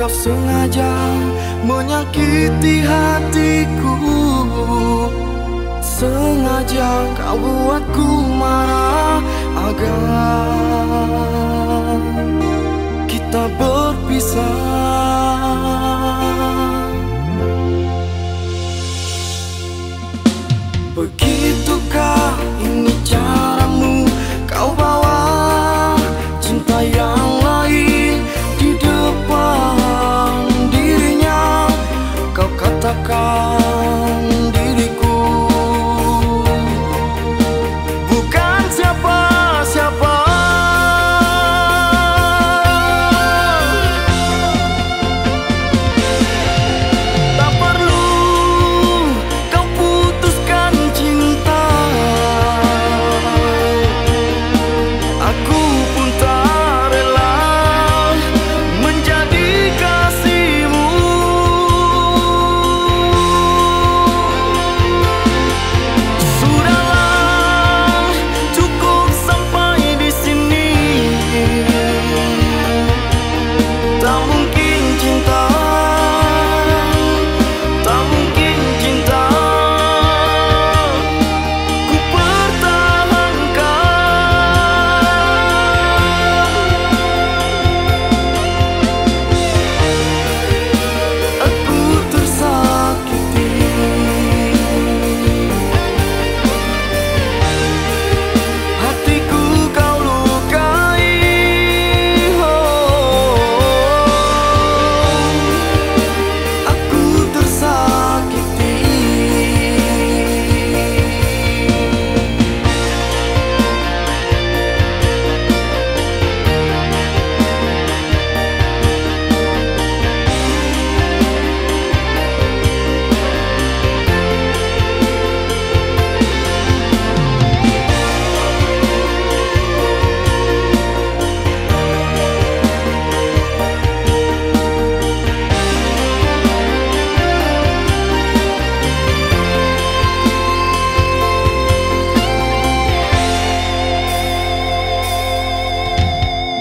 kau sengaja menyakiti hatiku. Sengaja kau buatku marah agar kita berpisah. Begitukah ini caramu kau bawa cinta yang lain di depan dirinya? Kau katakan diriku bukan siapa-siapa. Tak perlu kau putuskan cinta, aku pun tak rela menjadi kasihmu. Sudahlah, cukup sampai di sini. Tak mungkin cinta, tak mungkin cinta ku pertahankan. Aku tersakiti, hatiku kau lukai. Aku tersakiti.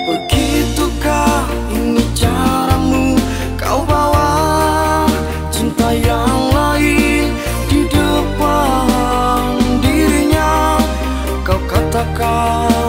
Begitukah ini caramu kau bawa cinta yang lain di depan dirinya? Kau katakan